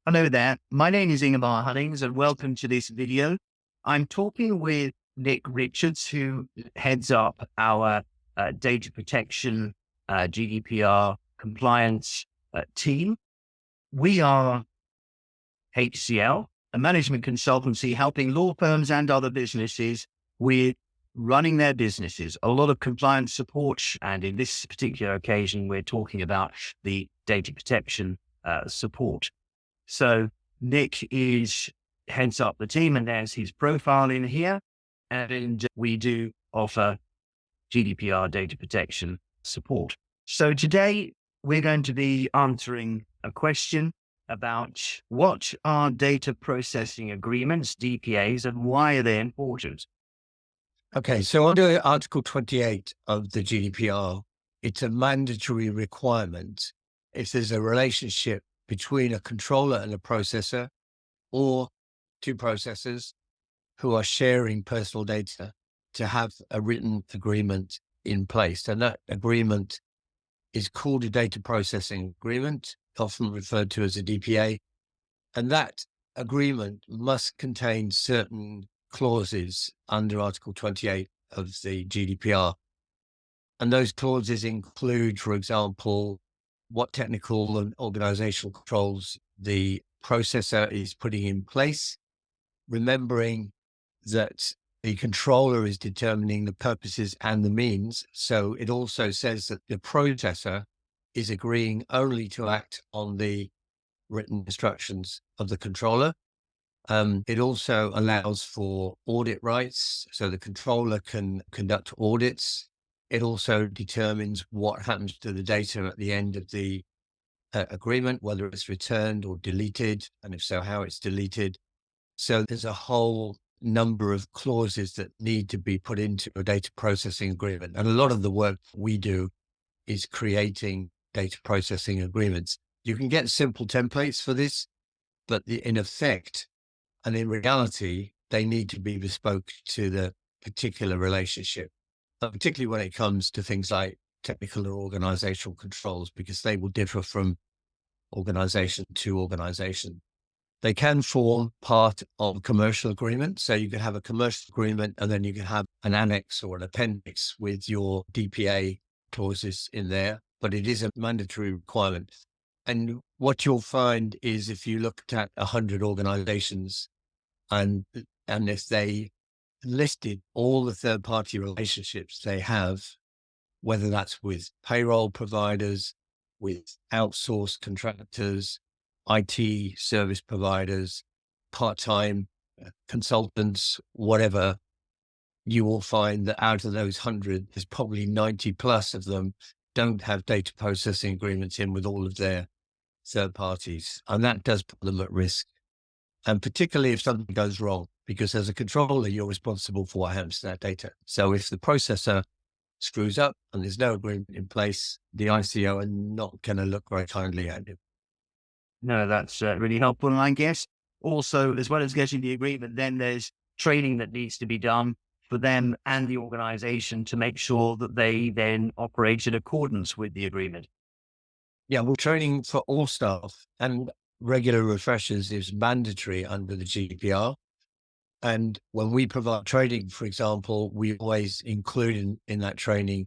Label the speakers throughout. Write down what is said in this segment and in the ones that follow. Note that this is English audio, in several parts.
Speaker 1: Hello there. My name is Ingemar and welcome to this video. I'm talking with Nick Richards, who heads up our data protection, GDPR compliance team. We are HCL, a management consultancy helping law firms and other businesses with running their businesses, a lot of compliance support. And in this particular occasion, we're talking about the data protection support. So Nick heads up the team, and there's his profile in here. And we do offer GDPR data protection support. So today we're going to be answering a question about what are data processing agreements, DPAs, and why are they important?
Speaker 2: Okay, so under Article 28 of the GDPR, it's a mandatory requirement if there's a relationship between a controller and a processor, or two processors who are sharing personal data, to have a written agreement in place. And that agreement is called a data processing agreement, often referred to as a DPA. And that agreement must contain certain clauses under Article 28 of the GDPR. And those clauses include, for example, what technical and organizational controls the processor is putting in place, remembering that the controller is determining the purposes and the means. So it also says that the processor is agreeing only to act on the written instructions of the controller. It also allows for audit rights, so the controller can conduct audits. It also determines what happens to the data at the end of the agreement, whether it's returned or deleted, and if so, how it's deleted. So there's a whole number of clauses that need to be put into a data processing agreement. And a lot of the work we do is creating data processing agreements. You can get simple templates for this, but in effect and in reality, they need to be bespoke to the particular relationship, particularly when it comes to things like technical or organizational controls, because they will differ from organization to organization. They can form part of a commercial agreement. So you can have a commercial agreement and then you can have an annex or an appendix with your DPA clauses in there, but it is a mandatory requirement. And what you'll find is if you looked at 100 organizations and if they listed all the third-party relationships they have, whether that's with payroll providers, with outsourced contractors, IT service providers, part-time consultants, whatever, you will find that out of those 100, there's probably 90 plus of them don't have data processing agreements in with all of their third parties. And that does put them at risk. And particularly if something goes wrong, because as a controller, you're responsible for what happens to that data. So if the processor screws up and there's no agreement in place, the ICO are not going to look very kindly at it.
Speaker 1: No, that's really helpful. And I guess also, as well as getting the agreement, then there's training that needs to be done for them and the organization to make sure that they then operate in accordance with the agreement.
Speaker 2: Yeah, well, training for all staff and regular refreshers is mandatory under the GDPR. And when we provide training, for example, we always include in that training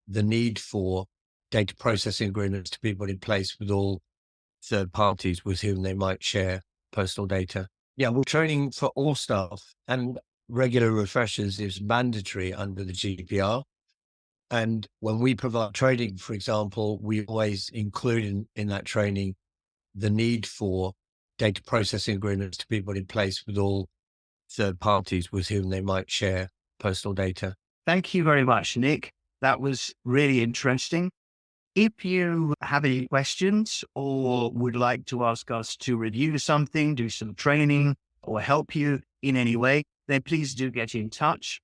Speaker 2: the need for data processing agreements to be put in place with all third parties with whom they might share personal data. Yeah, well, training for all staff and regular refreshers is mandatory under the GDPR. And when we provide training, for example, we always include in that training the need for data processing agreements to be put in place with all third parties with whom they might share personal data.
Speaker 1: Thank you very much, Nick. That was really interesting. If you have any questions or would like to ask us to review something, do some training, or help you in any way, then please do get in touch.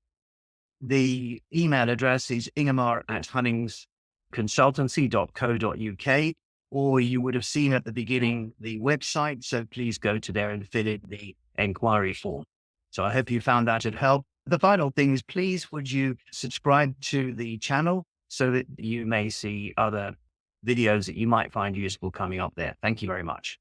Speaker 1: The email address is ingemar@hunningsconsultancy.co.uk, or you would have seen at the beginning the website. So please go to there and fill in the inquiry form. So I hope you found that it helped. The final thing is, please, would you subscribe to the channel so that you may see other videos that you might find useful coming up there. Thank you very much.